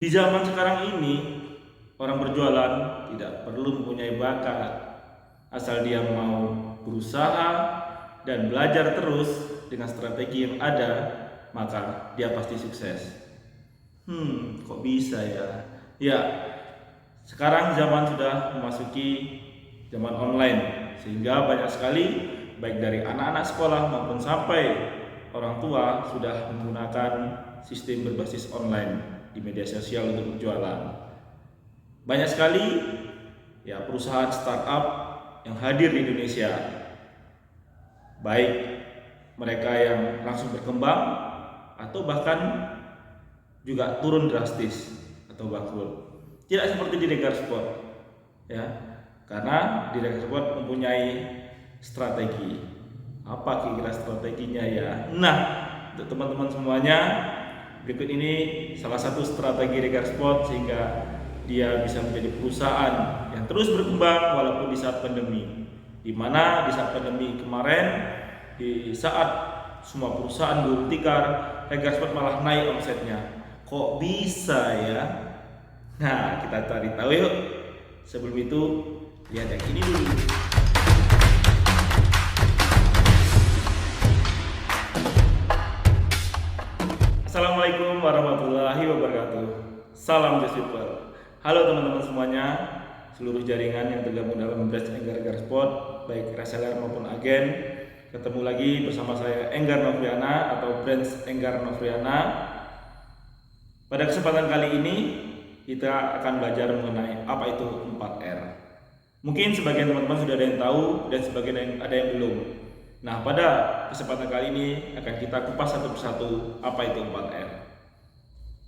Di zaman sekarang ini, orang berjualan tidak perlu mempunyai bakat, asal dia mau berusaha dan belajar terus dengan strategi yang ada, maka dia pasti sukses. Kok bisa ya? Ya, sekarang zaman sudah memasuki zaman online, sehingga banyak sekali baik dari anak-anak sekolah maupun sampai orang tua sudah menggunakan sistem berbasis online di media sosial untuk berjualan. Banyak sekali ya perusahaan startup yang hadir di Indonesia, baik mereka yang langsung berkembang atau bahkan juga turun drastis atau bangkrut. Tidak seperti di Regar Sport, ya, karena di Regar Sport mempunyai strategi. Apa kira-kira strateginya ya? Nah, untuk teman-teman semuanya, berikut ini salah satu strategi Regar Sport sehingga dia bisa menjadi perusahaan yang terus berkembang walaupun di saat pandemi. Di mana di saat pandemi kemarin, di saat semua perusahaan gulung tikar, Regar Sport malah naik omsetnya. Kok bisa ya? Nah, kita cari tahu yuk. Sebelum itu, lihat yang ini dulu. Assalamualaikum warahmatullahi wabarakatuh. Salam The Super. Halo teman-teman semuanya, seluruh jaringan yang tergabung dalam Branch Enggar Sport, baik reseller maupun agen. Ketemu lagi bersama saya Enggar Novriana atau Branch Enggar Novriana. Pada kesempatan kali ini kita akan belajar mengenai apa itu 4R. Mungkin sebagian teman-teman sudah ada yang tahu dan sebagian ada yang belum. Nah, pada kesempatan kali ini akan kita kupas satu persatu apa itu 4R.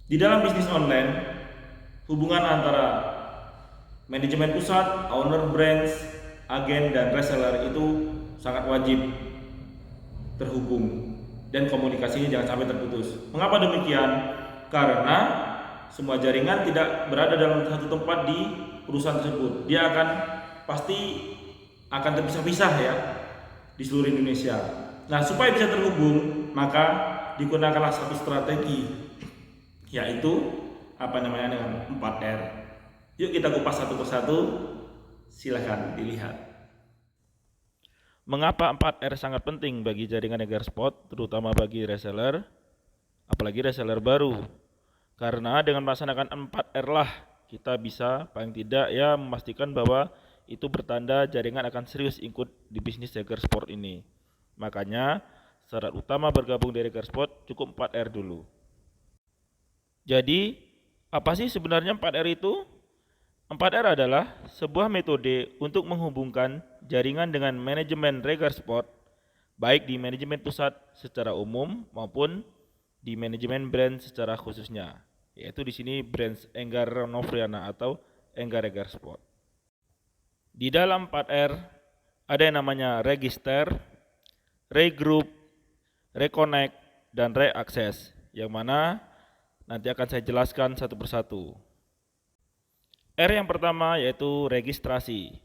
Di dalam bisnis online, hubungan antara manajemen pusat, owner branch, agen dan reseller itu sangat wajib terhubung dan komunikasinya jangan sampai terputus. Mengapa demikian? Karena semua jaringan tidak berada dalam satu tempat di perusahaan tersebut. Dia akan pasti akan terpisah-pisah ya di seluruh Indonesia. Nah, supaya bisa terhubung, maka digunakanlah satu strategi, yaitu apa namanya dengan 4R. Yuk kita kupas satu persatu. Silahkan dilihat. Mengapa 4R sangat penting bagi jaringan Enggar Sport, terutama bagi reseller, apalagi reseller baru? Karena dengan melaksanakan 4R lah kita bisa paling tidak ya memastikan bahwa itu bertanda jaringan akan serius ikut di bisnis Enggar Sport ini. Makanya syarat utama bergabung di Enggar Sport cukup 4R dulu. Jadi apa sih sebenarnya 4R itu? 4R adalah sebuah metode untuk menghubungkan jaringan dengan manajemen Regar Sport, baik di manajemen pusat secara umum maupun di manajemen brand secara khususnya, yaitu di sini brand Enggar Novriana atau Enggar Regar Sport. Di dalam 4R ada yang namanya register, regroup, reconnect, dan reaccess, yang mana nanti akan saya jelaskan satu persatu. R yang pertama yaitu registrasi,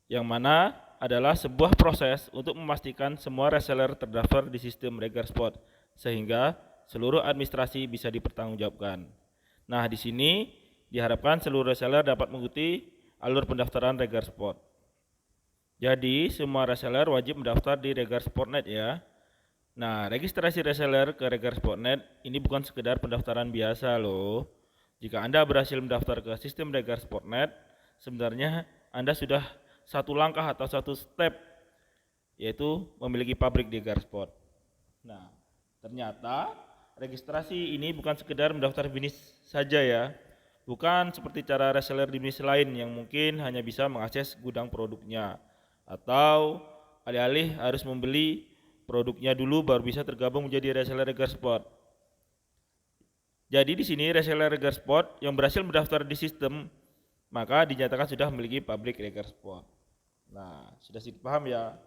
yang mana adalah sebuah proses untuk memastikan semua reseller terdaftar di sistem Regar Sport sehingga seluruh administrasi bisa dipertanggungjawabkan. Nah, di sini diharapkan seluruh reseller dapat mengikuti alur pendaftaran Regar Sport. Jadi, semua reseller wajib mendaftar di Regar Sport.net ya. Nah, registrasi reseller ke Regar Sport.net ini bukan sekedar pendaftaran biasa loh. Jika Anda berhasil mendaftar ke sistem Regar Sport.net, sebenarnya Anda sudah satu langkah atau satu step, yaitu memiliki pabrik di Regar Sport. Nah, ternyata registrasi ini bukan sekedar mendaftar bisnis saja ya. Bukan seperti cara reseller di bisnis lain yang mungkin hanya bisa mengakses gudang produknya, atau alih-alih harus membeli produknya dulu baru bisa tergabung menjadi reseller Regar Sport. Jadi di sini reseller Regar Sport yang berhasil mendaftar di sistem maka dinyatakan sudah memiliki pabrik Regar Sport. Nah, sudah paham ya.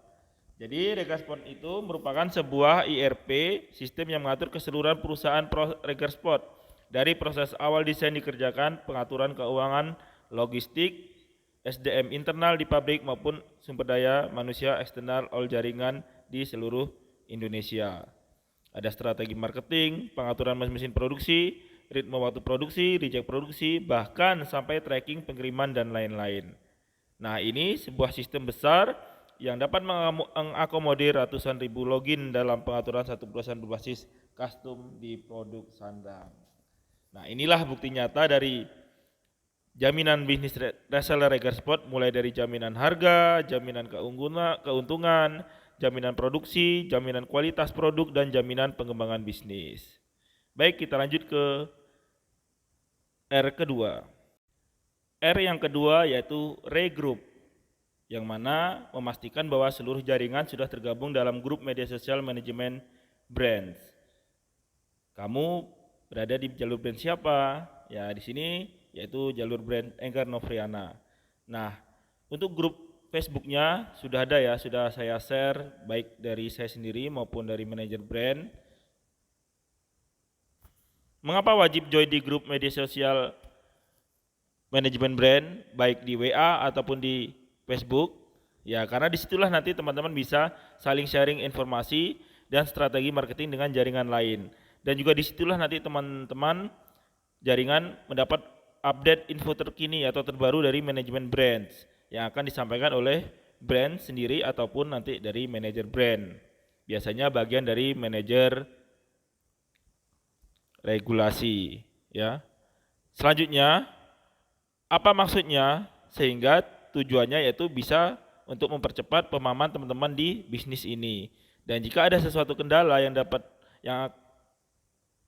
Jadi Regar Sport itu merupakan sebuah ERP, sistem yang mengatur keseluruhan perusahaan Regar Sport dari proses awal desain dikerjakan, pengaturan keuangan, logistik, SDM internal di pabrik maupun sumber daya manusia eksternal all jaringan di seluruh Indonesia. Ada strategi marketing, pengaturan mesin produksi, ritme waktu produksi, reject produksi, bahkan sampai tracking pengiriman dan lain-lain. Nah, ini sebuah sistem besar yang dapat mengakomodir ratusan ribu login dalam pengaturan satu perusahaan berbasis custom di produk sandang. Nah, inilah bukti nyata dari jaminan bisnis reseller Regersport, mulai dari jaminan harga, jaminan keuntungan, jaminan produksi, jaminan kualitas produk, dan jaminan pengembangan bisnis. Baik, kita lanjut ke R kedua. R yang kedua yaitu regroup, yang mana memastikan bahwa seluruh jaringan sudah tergabung dalam grup media sosial manajemen brand. Kamu berada di jalur brand siapa? Ya, di sini yaitu jalur brand Enggar Novriana. Nah, untuk grup Facebooknya sudah ada ya, sudah saya share baik dari saya sendiri maupun dari manajer brand. Mengapa wajib join di grup media sosial manajemen brand baik di WA ataupun di Facebook? Ya, karena disitulah nanti teman-teman bisa saling sharing informasi dan strategi marketing dengan jaringan lain. Dan juga disitulah nanti teman-teman jaringan mendapat update info terkini atau terbaru dari manajemen brand yang akan disampaikan oleh brand sendiri ataupun nanti dari manajer brand. Biasanya bagian dari manajer regulasi, ya. Selanjutnya, apa maksudnya? Sehingga tujuannya yaitu bisa untuk mempercepat pemahaman teman-teman di bisnis ini. Dan jika ada sesuatu kendala yang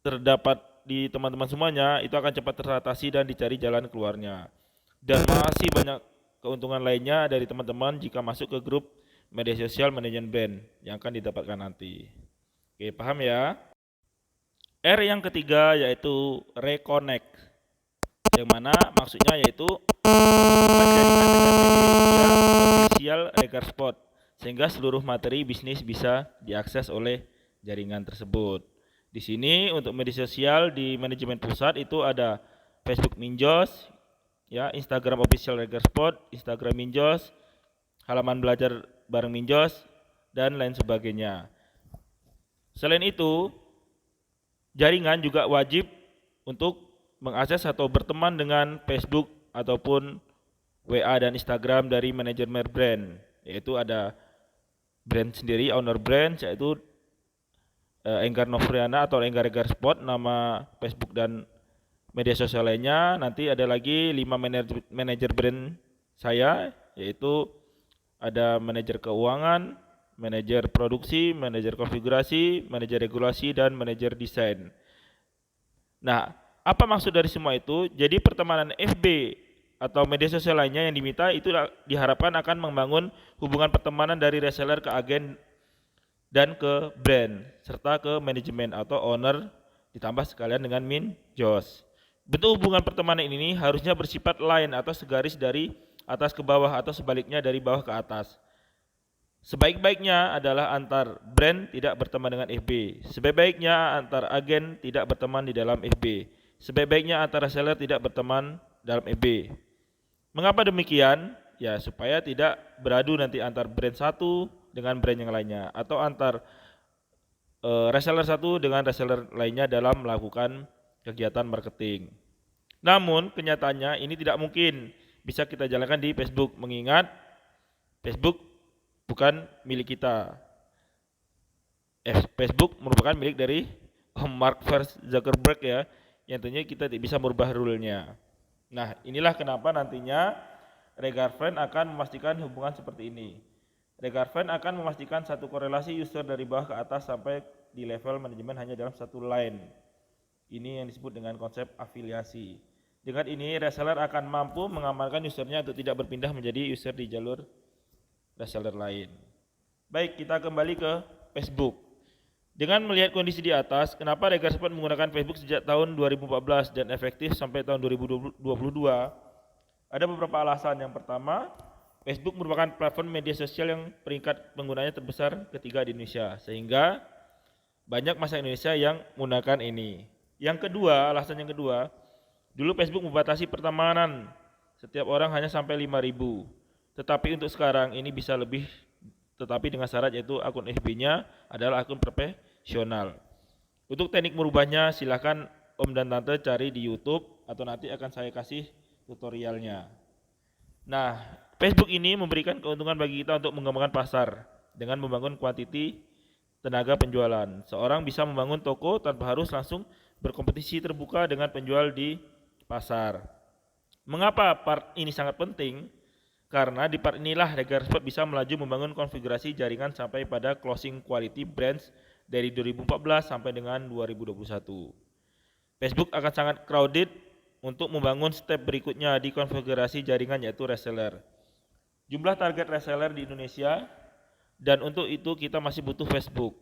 terdapat di teman-teman semuanya, itu akan cepat teratasi dan dicari jalan keluarnya. Dan masih banyak keuntungan lainnya dari teman-teman jika masuk ke grup media sosial manajemen brand yang akan didapatkan nanti. Oke, paham ya? R yang ketiga yaitu reconnect, yang mana maksudnya yaitu menghubungkan jaringan dengan media official Regersport sehingga seluruh materi bisnis bisa diakses oleh jaringan tersebut. Di sini untuk media sosial di manajemen pusat itu ada Facebook Minjos, ya, Instagram official Regersport, Instagram Minjos, halaman belajar bareng Minjos, dan lain sebagainya. Selain itu, jaringan juga wajib untuk mengakses atau berteman dengan Facebook ataupun WA dan Instagram dari manajemen brand, yaitu ada brand sendiri, owner brand, yaitu Enggar Novriana atau Enggar Regersport, nama Facebook dan media sosial lainnya. Nanti ada lagi 5 manajer brand saya, yaitu ada manajer keuangan, manajer produksi, manajer konfigurasi, manajer regulasi, dan manajer desain. Nah, apa maksud dari semua itu? Jadi pertemanan FB atau media sosial lainnya yang diminta itu diharapkan akan membangun hubungan pertemanan dari reseller ke agen dan ke brand serta ke manajemen atau owner, ditambah sekalian dengan Minjos. Bentuk hubungan pertemanan ini harusnya bersifat line atau segaris dari atas ke bawah atau sebaliknya dari bawah ke atas. Sebaik-baiknya adalah antar brand tidak berteman dengan FB. Sebaik-baiknya antar agen tidak berteman di dalam FB. Sebaik-baiknya antar reseller tidak berteman dalam FB. Mengapa demikian? Ya, supaya tidak beradu nanti antar brand satu dengan brand yang lainnya atau antar reseller satu dengan reseller lainnya dalam melakukan kegiatan marketing. Namun kenyataannya ini tidak mungkin bisa kita jalankan di Facebook, mengingat Facebook bukan milik kita. Facebook merupakan milik dari Mark Zuckerberg, ya, yang tentunya kita tidak bisa merubah rule-nya. Nah, inilah kenapa nantinya Regerfriend akan memastikan hubungan seperti ini. Regerfriend akan memastikan satu korelasi user dari bawah ke atas sampai di level manajemen hanya dalam satu line. Ini yang disebut dengan konsep afiliasi. Dengan ini reseller akan mampu mengamankan usernya untuk tidak berpindah menjadi user di jalur reseller lain. Baik, kita kembali ke Facebook. Dengan melihat kondisi di atas, kenapa Regersport menggunakan Facebook sejak tahun 2014 dan efektif sampai tahun 2022? Ada beberapa alasan. Yang pertama, Facebook merupakan platform media sosial yang peringkat penggunanya terbesar ketiga di Indonesia, sehingga banyak masyarakat Indonesia yang menggunakan ini. Yang kedua, alasan yang kedua, dulu Facebook membatasi pertemanan, setiap orang hanya sampai 5.000. Tetapi untuk sekarang ini bisa lebih, tetapi dengan syarat yaitu akun FB-nya adalah akun profesional. Untuk teknik merubahnya silakan Om dan Tante cari di YouTube atau nanti akan saya kasih tutorialnya. Nah, Facebook ini memberikan keuntungan bagi kita untuk mengembangkan pasar dengan membangun kuantiti tenaga penjualan. Seorang bisa membangun toko tanpa harus langsung berkompetisi terbuka dengan penjual di pasar. Mengapa part ini sangat penting? Karena di part inilah Regarsport bisa melaju membangun konfigurasi jaringan sampai pada closing quality brands dari 2014 sampai dengan 2021. Facebook akan sangat crowded untuk membangun step berikutnya di konfigurasi jaringan yaitu reseller. Jumlah target reseller di Indonesia dan untuk itu kita masih butuh Facebook.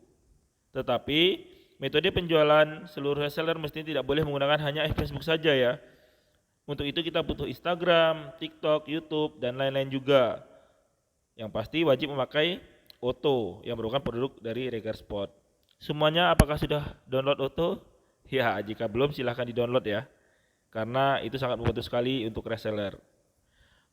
Tetapi metode penjualan seluruh reseller mestinya tidak boleh menggunakan hanya Facebook saja ya. Untuk itu kita butuh Instagram, TikTok, YouTube, dan lain-lain juga. Yang pasti wajib memakai Otto yang merupakan produk dari Regarsport. Semuanya apakah sudah download Otto? Ya, jika belum silahkan di-download ya. Karena itu sangat membantu sekali untuk reseller.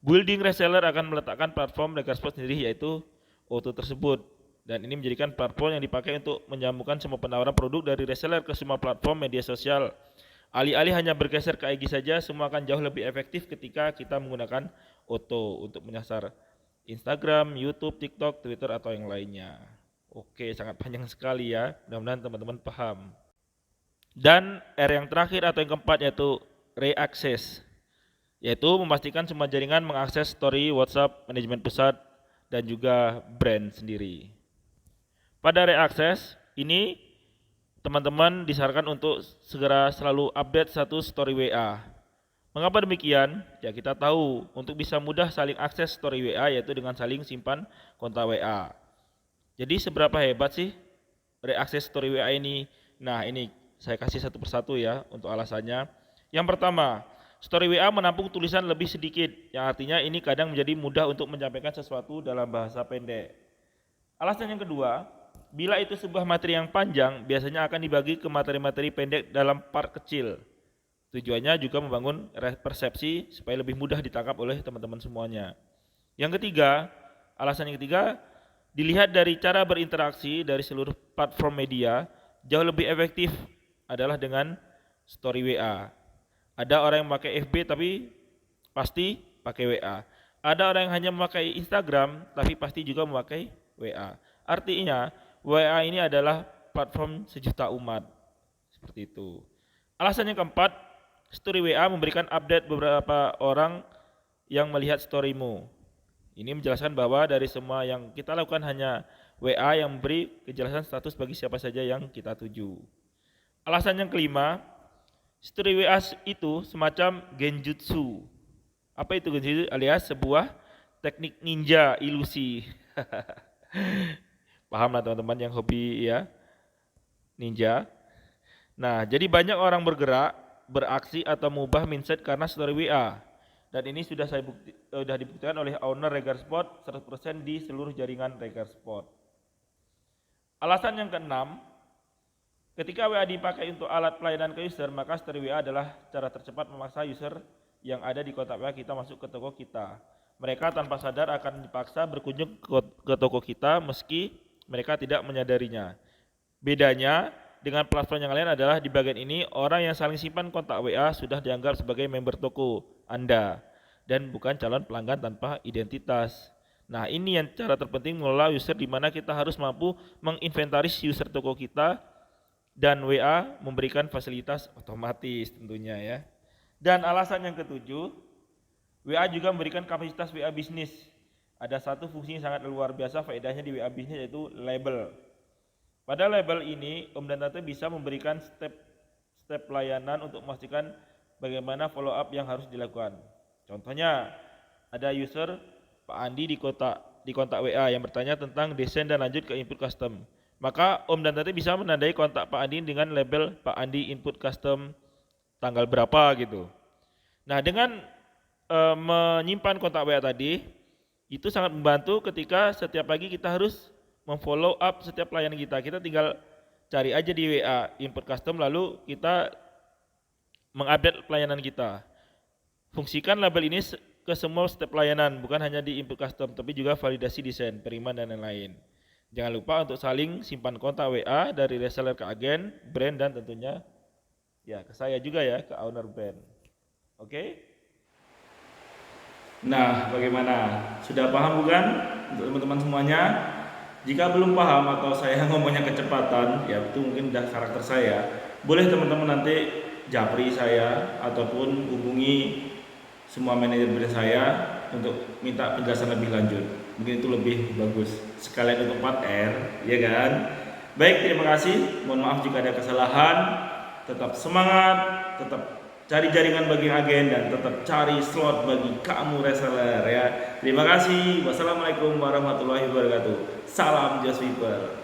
Building reseller akan meletakkan platform Regarsport sendiri yaitu Otto tersebut. Dan ini menjadikan platform yang dipakai untuk menyambungkan semua penawaran produk dari reseller ke semua platform media sosial. Alih-alih hanya bergeser ke IG saja, semua akan jauh lebih efektif ketika kita menggunakan Otto untuk menyasar Instagram, YouTube, TikTok, Twitter, atau yang lainnya. Oke, sangat panjang sekali ya. Mudah-mudahan teman-teman paham. Dan R yang terakhir atau yang keempat yaitu reaccess, yaitu memastikan semua jaringan mengakses story WhatsApp, manajemen pusat, dan juga brand sendiri. Pada reaccess ini teman-teman disarankan untuk segera selalu update status story WA. Mengapa demikian? Ya kita tahu untuk bisa mudah saling akses story WA yaitu dengan saling simpan kontak WA. Jadi seberapa hebat sih reaccess story WA ini? Nah ini saya kasih satu persatu ya untuk alasannya. Yang pertama, story WA menampung tulisan lebih sedikit, yang artinya ini kadang menjadi mudah untuk menyampaikan sesuatu dalam bahasa pendek. Alasan yang kedua, bila itu sebuah materi yang panjang, biasanya akan dibagi ke materi-materi pendek dalam part kecil. Tujuannya juga membangun persepsi supaya lebih mudah ditangkap oleh teman-teman semuanya. Yang ketiga, alasan yang ketiga, dilihat dari cara berinteraksi dari seluruh platform media, jauh lebih efektif adalah dengan story WA. Ada orang yang memakai FB tapi pasti pakai WA. Ada orang yang hanya memakai Instagram tapi pasti juga memakai WA. Artinya WA ini adalah platform sejuta umat. Seperti itu. Alasan yang keempat, story WA memberikan update beberapa orang yang melihat storymu. Ini menjelaskan bahwa dari semua yang kita lakukan hanya WA yang memberi kejelasan status bagi siapa saja yang kita tuju. Alasan yang kelima, story WA itu semacam genjutsu. Apa itu genjutsu? Alias sebuah teknik ninja ilusi. Paham lah teman-teman yang hobi ya ninja. Nah, jadi banyak orang bergerak, beraksi atau mengubah mindset karena story WA. Dan ini sudah dibuktikan oleh owner Regarsport 100% di seluruh jaringan Regarsport. Alasan yang keenam, ketika WA dipakai untuk alat pelayanan ke user, maka story WA adalah cara tercepat memaksa user yang ada di kontak WA kita masuk ke toko kita. Mereka tanpa sadar akan dipaksa berkunjung ke toko kita meski mereka tidak menyadarinya. Bedanya dengan platform yang lain adalah di bagian ini orang yang saling simpan kontak WA sudah dianggap sebagai member toko Anda dan bukan calon pelanggan tanpa identitas. Nah, ini yang cara terpenting mengelola user di mana kita harus mampu menginventaris user toko kita dan WA memberikan fasilitas otomatis tentunya ya. Dan alasan yang ketujuh, WA juga memberikan kapasitas WA bisnis. Ada satu fungsi yang sangat luar biasa faedahnya di WA bisnis yaitu label. Pada label ini, Om dan Tante bisa memberikan step layanan untuk memastikan bagaimana follow up yang harus dilakukan. Contohnya, ada user Pak Andi di kontak WA yang bertanya tentang desain dan lanjut ke input custom. Maka Om dan Tante bisa menandai kontak Pak Andi dengan label Pak Andi input custom tanggal berapa gitu. Nah, dengan menyimpan kontak WA tadi, itu sangat membantu ketika setiap pagi kita harus memfollow up setiap pelayanan kita. Kita tinggal cari aja di WA input custom lalu kita mengupdate pelayanan kita. Fungsikan label ini ke semua step pelayanan, bukan hanya di input custom, tapi juga validasi desain, periman dan lain-lain. Jangan lupa untuk saling simpan kontak WA dari reseller ke agen, brand dan tentunya Ya, ke saya juga ya, ke owner band. Oke? Nah, bagaimana? Sudah paham bukan untuk teman-teman semuanya? Jika belum paham atau saya ngomongnya kecepatan, ya itu mungkin udah karakter saya. Boleh teman-teman nanti japri saya ataupun hubungi semua manajer saya untuk minta penjelasan lebih lanjut. Mungkin itu lebih bagus. Sekalian untuk part R, ya kan? Baik, terima kasih. Mohon maaf jika ada kesalahan. Tetap semangat, tetap cari jaringan bagi agen dan tetap cari slot bagi kamu reseller ya. Terima kasih. Wassalamualaikum warahmatullahi wabarakatuh. Salam Just Sweeper.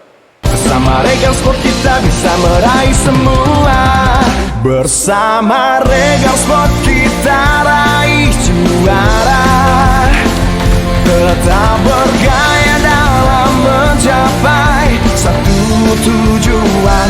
Bersama Regal Sport kita bisa meraih semua. Bersama Regal Sport kita raih juara. Tetap bergaya dalam mencapai satu tujuan.